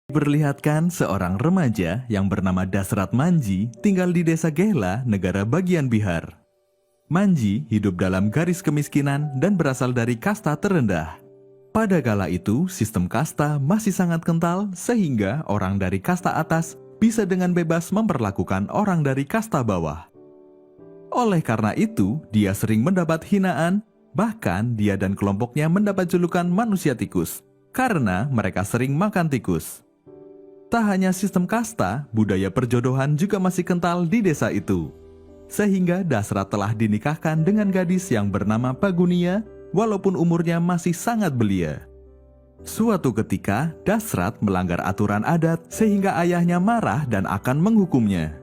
Diperlihatkan seorang remaja yang bernama Dasrat Manji tinggal di desa Gehla, negara bagian Bihar. Manji hidup dalam garis kemiskinan dan berasal dari kasta terendah. Pada kala itu, sistem kasta masih sangat kental sehingga orang dari kasta atas bisa dengan bebas memperlakukan orang dari kasta bawah. Oleh karena itu, dia sering mendapat hinaan, bahkan dia dan kelompoknya mendapat julukan manusia tikus karena mereka sering makan tikus. Tak hanya sistem kasta, budaya perjodohan juga masih kental di desa itu. Sehingga Dasrat telah dinikahkan dengan gadis yang bernama Pagunia, walaupun umurnya masih sangat belia. Suatu ketika, Dasrat melanggar aturan adat sehingga ayahnya marah dan akan menghukumnya.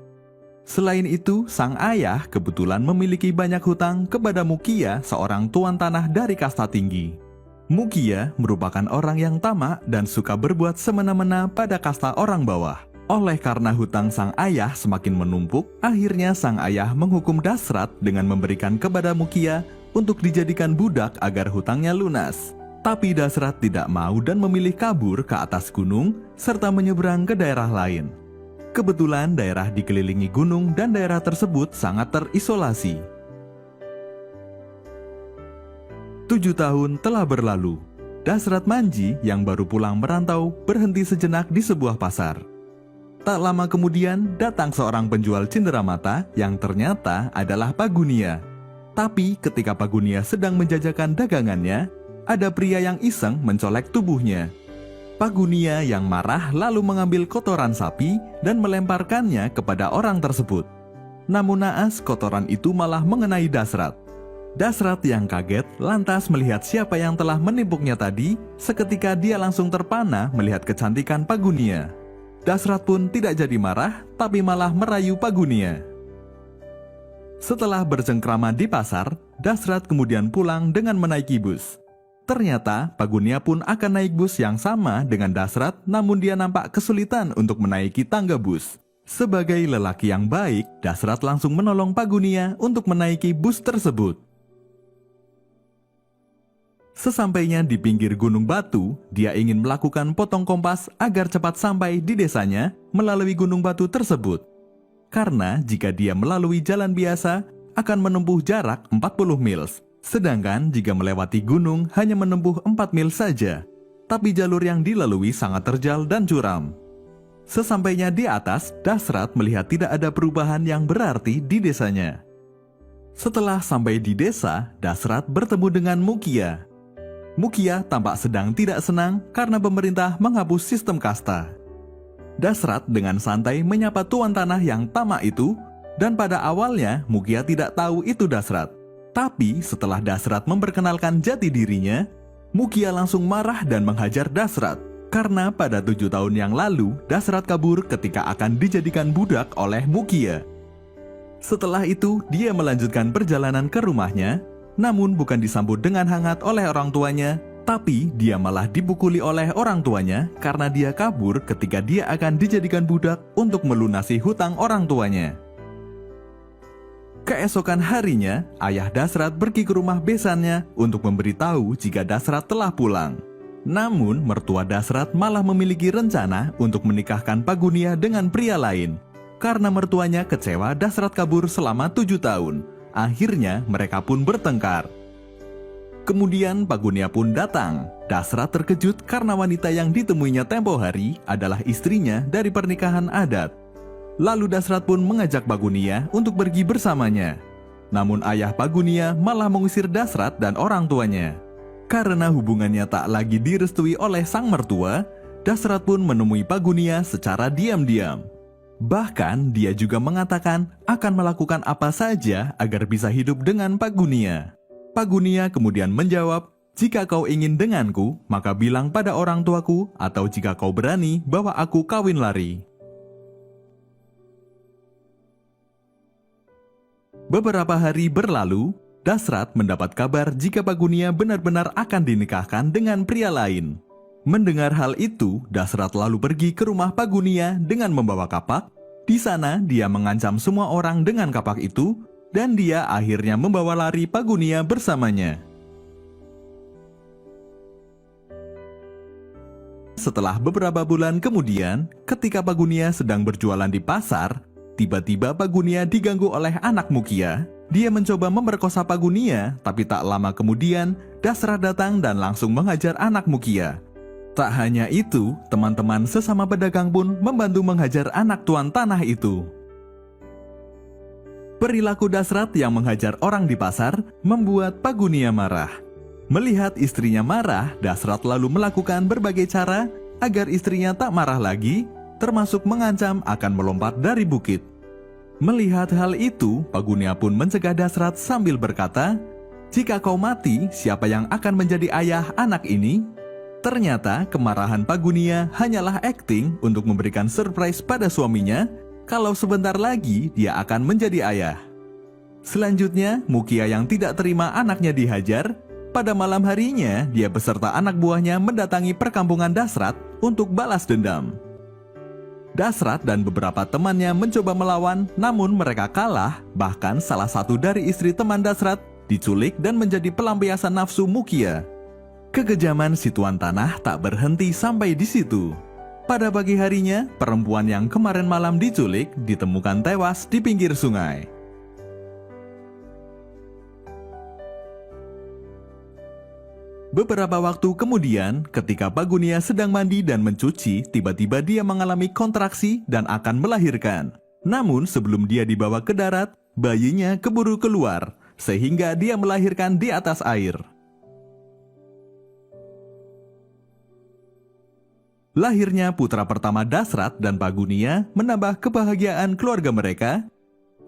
Selain itu, sang ayah kebetulan memiliki banyak hutang kepada Mukia, seorang tuan tanah dari kasta tinggi. Mukia merupakan orang yang tamak dan suka berbuat semena-mena pada kasta orang bawah. Oleh karena hutang sang ayah semakin menumpuk, akhirnya sang ayah menghukum Dasrat dengan memberikan kepada Mukia untuk dijadikan budak agar hutangnya lunas. Tapi Dasrat tidak mau dan memilih kabur ke atas gunung serta menyeberang ke daerah lain. Kebetulan daerah dikelilingi gunung dan daerah tersebut sangat terisolasi. 7 tahun telah berlalu. Dasrat Manji yang baru pulang merantau berhenti sejenak di sebuah pasar. Tak lama kemudian datang seorang penjual cenderamata yang ternyata adalah Pagunia. Tapi ketika Pagunia sedang menjajakan dagangannya, ada pria yang iseng mencolek tubuhnya. Pagunia yang marah lalu mengambil kotoran sapi dan melemparkannya kepada orang tersebut. Namun naas kotoran itu malah mengenai Dasrat. Dasrat yang kaget lantas melihat siapa yang telah menimpuknya tadi, seketika dia langsung terpana melihat kecantikan Pagunia. Dasrat pun tidak jadi marah, tapi malah merayu Pagunia. Setelah bercengkrama di pasar, Dasrat kemudian pulang dengan menaiki bus. Ternyata Pagunia pun akan naik bus yang sama dengan Dasrat, namun dia nampak kesulitan untuk menaiki tangga bus. Sebagai lelaki yang baik, Dasrat langsung menolong Pagunia untuk menaiki bus tersebut. Sesampainya di pinggir gunung batu, dia ingin melakukan potong kompas agar cepat sampai di desanya melalui gunung batu tersebut. Karena jika dia melalui jalan biasa, akan menempuh jarak 40 mil. Sedangkan jika melewati gunung hanya menempuh 4 mil saja. Tapi jalur yang dilalui sangat terjal dan curam. Sesampainya di atas, Dasrat melihat tidak ada perubahan yang berarti di desanya. Setelah sampai di desa, Dasrat bertemu dengan Mukia. Mukia tampak sedang tidak senang karena pemerintah menghapus sistem kasta. Dasrat dengan santai menyapa tuan tanah yang tamak itu, dan pada awalnya Mukia tidak tahu itu Dasrat. Tapi setelah Dasrat memperkenalkan jati dirinya, Mukia langsung marah dan menghajar Dasrat. Karena pada 7 tahun yang lalu, Dasrat kabur ketika akan dijadikan budak oleh Mukia. Setelah itu, dia melanjutkan perjalanan ke rumahnya, namun bukan disambut dengan hangat oleh orang tuanya, tapi dia malah dipukuli oleh orang tuanya karena dia kabur ketika dia akan dijadikan budak untuk melunasi hutang orang tuanya. Keesokan harinya, ayah Dasrat pergi ke rumah besannya untuk memberitahu jika Dasrat telah pulang. Namun, mertua Dasrat malah memiliki rencana untuk menikahkan Pagunia dengan pria lain. Karena mertuanya kecewa Dasrat kabur selama 7 tahun. Akhirnya mereka pun bertengkar. Kemudian Pagunia pun datang. Dasrat terkejut karena wanita yang ditemuinya tempo hari adalah istrinya dari pernikahan adat. Lalu Dasrat pun mengajak Pagunia untuk pergi bersamanya. Namun ayah Pagunia malah mengusir Dasrat dan orang tuanya. Karena hubungannya tak lagi direstui oleh sang mertua, Dasrat pun menemui Pagunia secara diam-diam. Bahkan dia juga mengatakan akan melakukan apa saja agar bisa hidup dengan Pagunia. Pagunia kemudian menjawab, "Jika kau ingin denganku, maka bilang pada orang tuaku, atau jika kau berani, bawa aku kawin lari." Beberapa hari berlalu, Dasrat mendapat kabar jika Pagunia benar-benar akan dinikahkan dengan pria lain. Mendengar hal itu, Dasrat lalu pergi ke rumah Pagunia dengan membawa kapak. Di sana, dia mengancam semua orang dengan kapak itu, dan dia akhirnya membawa lari Pagunia bersamanya. setelah beberapa bulan kemudian, ketika Pagunia sedang berjualan di pasar, tiba-tiba Pagunia diganggu oleh anak Mukia. Dia mencoba memerkosa Pagunia, tapi tak lama kemudian, Dasrat datang dan langsung menghajar anak Mukia. Tak hanya itu, teman-teman sesama pedagang pun membantu menghajar anak tuan tanah itu. Perilaku Dasrat yang menghajar orang di pasar membuat Pagunia marah. Melihat istrinya marah, Dasrat lalu melakukan berbagai cara agar istrinya tak marah lagi, termasuk mengancam akan melompat dari bukit. Melihat hal itu, Pagunia pun mencegah Dasrat sambil berkata, "Jika kau mati, siapa yang akan menjadi ayah anak ini?" Ternyata kemarahan Pagunia hanyalah akting untuk memberikan surprise pada suaminya kalau sebentar lagi dia akan menjadi ayah. Selanjutnya, Mukia yang tidak terima anaknya dihajar, pada malam harinya dia beserta anak buahnya mendatangi perkampungan Dasrat untuk balas dendam. Dasrat dan beberapa temannya mencoba melawan, namun mereka kalah, bahkan salah satu dari istri teman Dasrat diculik dan menjadi pelampiasan nafsu Mukia. Kekejaman si tuan tanah tak berhenti sampai di situ. Pada pagi harinya, perempuan yang kemarin malam diculik ditemukan tewas di pinggir sungai. Beberapa waktu kemudian, ketika Pagunia sedang mandi dan mencuci, tiba-tiba dia mengalami kontraksi dan akan melahirkan. Namun sebelum dia dibawa ke darat, bayinya keburu keluar, sehingga dia melahirkan di atas air. Lahirnya putra pertama Dasrat dan Pagunia menambah kebahagiaan keluarga mereka,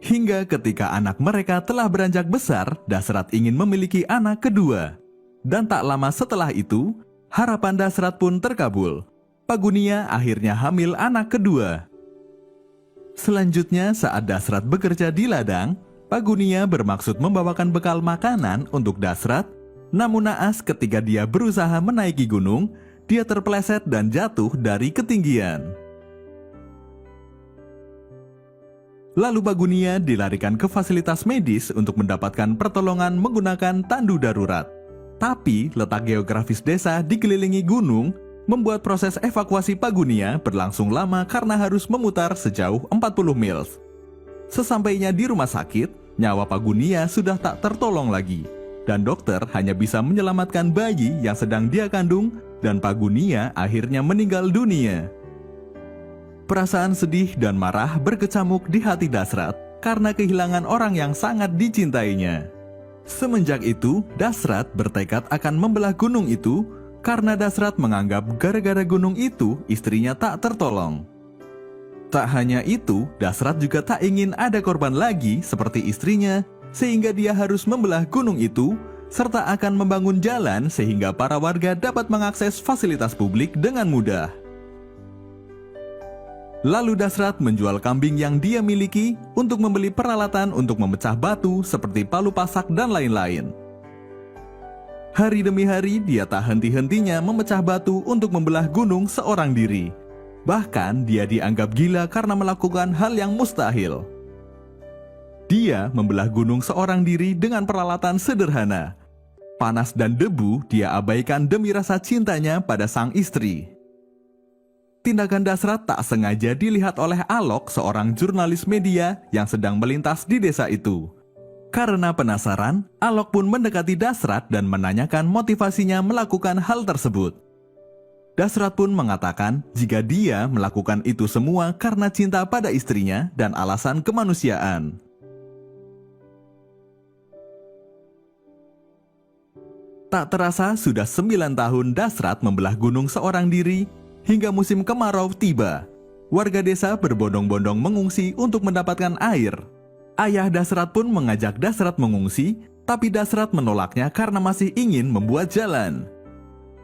hingga ketika anak mereka telah beranjak besar, Dasrat ingin memiliki anak kedua. Dan tak lama setelah itu, harapan Dasrat pun terkabul. Pagunia akhirnya hamil anak kedua. Selanjutnya, saat Dasrat bekerja di ladang, Pagunia bermaksud membawakan bekal makanan untuk Dasrat, namun naas ketika dia berusaha menaiki gunung, dia terpeleset dan jatuh dari ketinggian. Lalu Pagunia dilarikan ke fasilitas medis untuk mendapatkan pertolongan menggunakan tandu darurat. Tapi letak geografis desa dikelilingi gunung membuat proses evakuasi Pagunia berlangsung lama karena harus memutar sejauh 40 mil. Sesampainya di rumah sakit, nyawa Pagunia sudah tak tertolong lagi, dan dokter hanya bisa menyelamatkan bayi yang sedang dia kandung, dan Pagunia akhirnya meninggal dunia. Perasaan sedih dan marah berkecamuk di hati Dasrat karena kehilangan orang yang sangat dicintainya. Semenjak itu, Dasrat bertekad akan membelah gunung itu karena Dasrat menganggap gara-gara gunung itu istrinya tak tertolong. Tak hanya itu, Dasrat juga tak ingin ada korban lagi seperti istrinya, sehingga dia harus membelah gunung itu serta akan membangun jalan sehingga para warga dapat mengakses fasilitas publik dengan mudah. Lalu Dasrat menjual kambing yang dia miliki untuk membeli peralatan untuk memecah batu seperti palu pasak dan lain-lain. Hari demi hari dia tak henti-hentinya memecah batu untuk membelah gunung seorang diri. Bahkan dia dianggap gila karena melakukan hal yang mustahil. Dia membelah gunung seorang diri dengan peralatan sederhana. Panas dan debu dia abaikan demi rasa cintanya pada sang istri. Tindakan Dasrat tak sengaja dilihat oleh Alok, seorang jurnalis media yang sedang melintas di desa itu. Karena penasaran, Alok pun mendekati Dasrat dan menanyakan motivasinya melakukan hal tersebut. Dasrat pun mengatakan jika dia melakukan itu semua karena cinta pada istrinya dan alasan kemanusiaan. Tak terasa sudah 9 tahun Dasrat membelah gunung seorang diri, hingga musim kemarau tiba. Warga desa berbondong-bondong mengungsi untuk mendapatkan air. Ayah Dasrat pun mengajak Dasrat mengungsi, tapi Dasrat menolaknya karena masih ingin membuat jalan.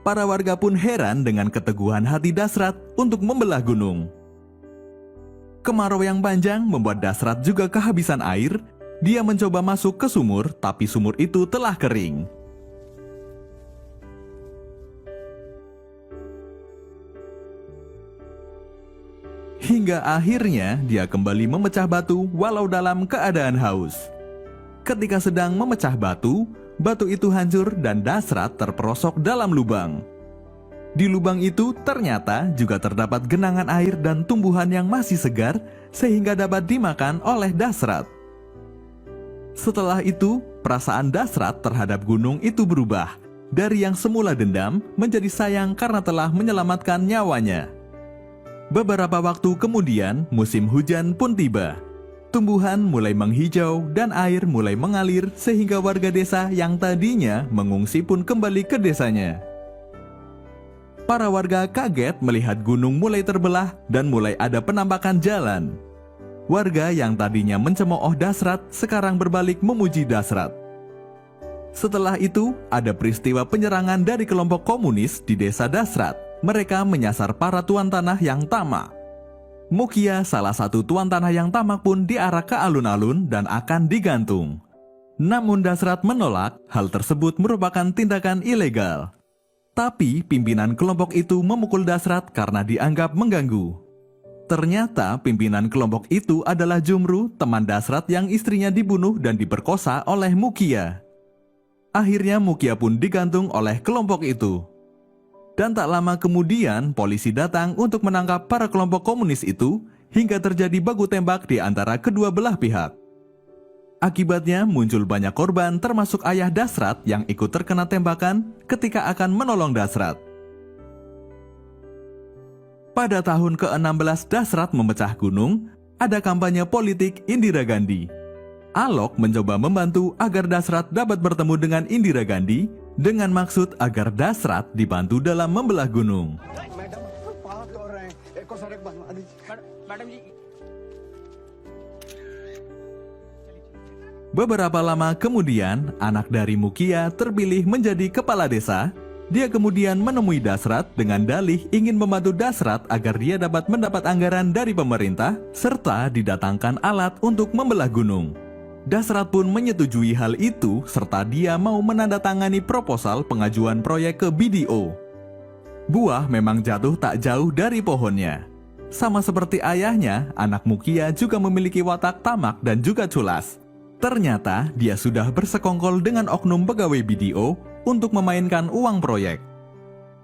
Para warga pun heran dengan keteguhan hati Dasrat untuk membelah gunung. Kemarau yang panjang membuat Dasrat juga kehabisan air. Dia mencoba masuk ke sumur, tapi sumur itu telah kering. Hingga akhirnya dia kembali memecah batu walau dalam keadaan haus. Ketika sedang memecah batu, batu itu hancur dan Dasrat terperosok dalam lubang. Di lubang itu ternyata juga terdapat genangan air dan tumbuhan yang masih segar sehingga dapat dimakan oleh Dasrat. Setelah itu, perasaan Dasrat terhadap gunung itu berubah. Dari yang semula dendam menjadi sayang karena telah menyelamatkan nyawanya. Beberapa waktu kemudian, musim hujan pun tiba. Tumbuhan mulai menghijau dan air mulai mengalir sehingga warga desa yang tadinya mengungsi pun kembali ke desanya. Para warga kaget melihat gunung mulai terbelah dan mulai ada penampakan jalan. Warga yang tadinya mencemooh Dasrat sekarang berbalik memuji Dasrat. Setelah itu, ada peristiwa penyerangan dari kelompok komunis di desa Dasrat. Mereka menyasar para tuan tanah yang tamak. Mukia, salah satu tuan tanah yang tamak pun diarak ke alun-alun dan akan digantung. Namun Dasrat menolak, hal tersebut merupakan tindakan ilegal. Tapi pimpinan kelompok itu memukul Dasrat karena dianggap mengganggu. Ternyata pimpinan kelompok itu adalah Jumru, teman Dasrat yang istrinya dibunuh dan diperkosa oleh Mukia. Akhirnya Mukia pun digantung oleh kelompok itu. Dan tak lama kemudian polisi datang untuk menangkap para kelompok komunis itu hingga terjadi baku tembak di antara kedua belah pihak. Akibatnya muncul banyak korban termasuk ayah Dasrat yang ikut terkena tembakan ketika akan menolong Dasrat. Pada tahun ke-16 Dasrat memecah gunung, ada kampanye politik Indira Gandhi. Alok mencoba membantu agar Dasrat dapat bertemu dengan Indira Gandhi dengan maksud agar Dasrat dibantu dalam membelah gunung. Beberapa lama kemudian, anak dari Mukia terpilih menjadi kepala desa. Dia kemudian menemui Dasrat dengan dalih ingin membantu Dasrat agar dia dapat mendapat anggaran dari pemerintah serta didatangkan alat untuk membelah gunung. Dasrat pun menyetujui hal itu serta dia mau menandatangani proposal pengajuan proyek ke BDO. Buah memang jatuh tak jauh dari pohonnya. Sama seperti ayahnya, anak Mukia juga memiliki watak tamak dan juga culas. Ternyata dia sudah bersekongkol dengan oknum pegawai BDO untuk memainkan uang proyek.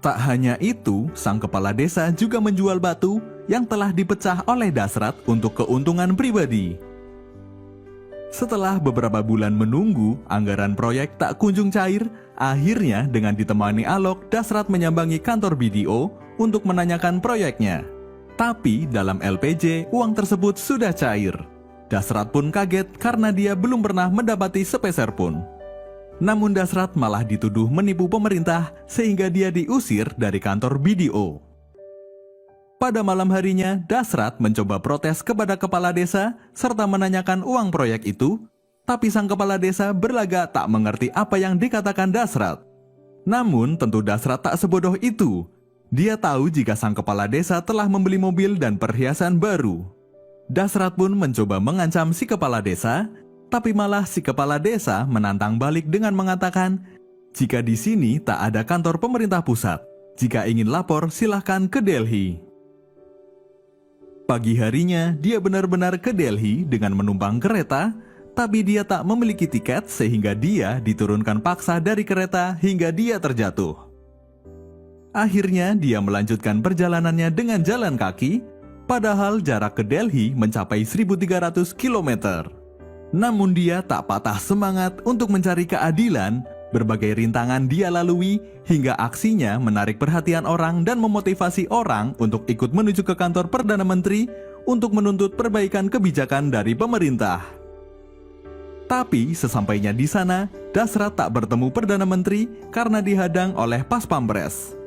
Tak hanya itu, sang kepala desa juga menjual batu yang telah dipecah oleh Dasrat untuk keuntungan pribadi. Setelah beberapa bulan menunggu, anggaran proyek tak kunjung cair. Akhirnya dengan ditemani Alok, Dasrat menyambangi kantor BDO untuk menanyakan proyeknya. Tapi dalam LPJ, uang tersebut sudah cair. Dasrat pun kaget karena dia belum pernah mendapati sepeser pun. Namun Dasrat malah dituduh menipu pemerintah sehingga dia diusir dari kantor BDO. Pada malam harinya, Dasrat mencoba protes kepada kepala desa serta menanyakan uang proyek itu, tapi sang kepala desa berlagak tak mengerti apa yang dikatakan Dasrat. Namun tentu Dasrat tak sebodoh itu. Dia tahu jika sang kepala desa telah membeli mobil dan perhiasan baru. Dasrat pun mencoba mengancam si kepala desa, tapi malah si kepala desa menantang balik dengan mengatakan, jika di sini tak ada kantor pemerintah pusat, jika ingin lapor silahkan ke Delhi. Pagi harinya dia benar-benar ke Delhi dengan menumpang kereta, tapi dia tak memiliki tiket sehingga dia diturunkan paksa dari kereta hingga dia terjatuh. Akhirnya dia melanjutkan perjalanannya dengan jalan kaki, padahal jarak ke Delhi mencapai 1.300 km. Namun dia tak patah semangat untuk mencari keadilan. Berbagai rintangan dia lalui hingga aksinya menarik perhatian orang dan memotivasi orang untuk ikut menuju ke kantor Perdana Menteri untuk menuntut perbaikan kebijakan dari pemerintah. Tapi sesampainya di sana, Dasrat tak bertemu Perdana Menteri karena dihadang oleh Pas Pampres.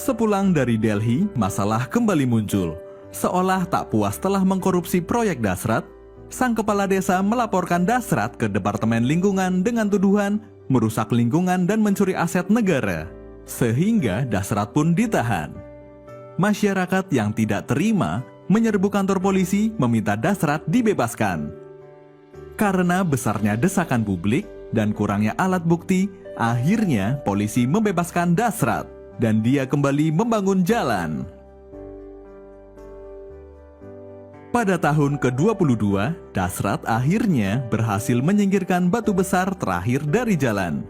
Sepulang dari Delhi, masalah kembali muncul. Seolah tak puas telah mengkorupsi proyek Dasrat, sang kepala desa melaporkan Dasrat ke Departemen Lingkungan dengan tuduhan merusak lingkungan dan mencuri aset negara. Sehingga Dasrat pun ditahan. Masyarakat yang tidak terima menyerbu kantor polisi meminta Dasrat dibebaskan. Karena besarnya desakan publik dan kurangnya alat bukti, akhirnya polisi membebaskan Dasrat dan dia kembali membangun jalan. Pada tahun ke-22, Dasrat akhirnya berhasil menyingkirkan batu besar terakhir dari jalan.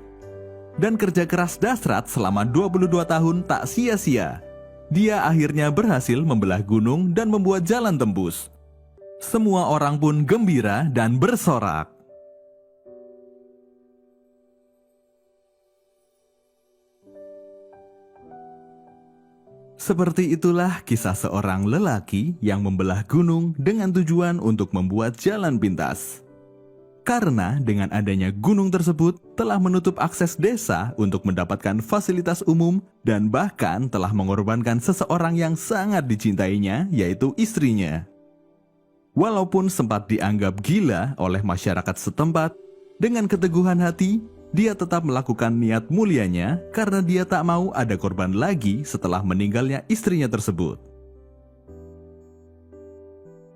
Dan kerja keras Dasrat selama 22 tahun tak sia-sia. Dia akhirnya berhasil membelah gunung dan membuat jalan tembus. Semua orang pun gembira dan bersorak. Seperti itulah kisah seorang lelaki yang membelah gunung dengan tujuan untuk membuat jalan pintas. Karena dengan adanya gunung tersebut telah menutup akses desa untuk mendapatkan fasilitas umum dan bahkan telah mengorbankan seseorang yang sangat dicintainya, yaitu istrinya. Walaupun sempat dianggap gila oleh masyarakat setempat, dengan keteguhan hati, dia tetap melakukan niat mulianya karena dia tak mau ada korban lagi setelah meninggalnya istrinya tersebut.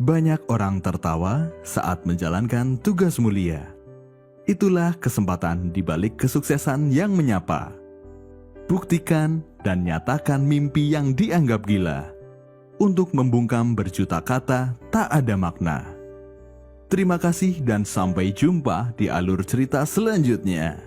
Banyak orang tertawa saat menjalankan tugas mulia. Itulah kesempatan di balik kesuksesan yang menyapa. Buktikan dan nyatakan mimpi yang dianggap gila. Untuk membungkam berjuta kata tak ada makna. Terima kasih dan sampai jumpa di alur cerita selanjutnya.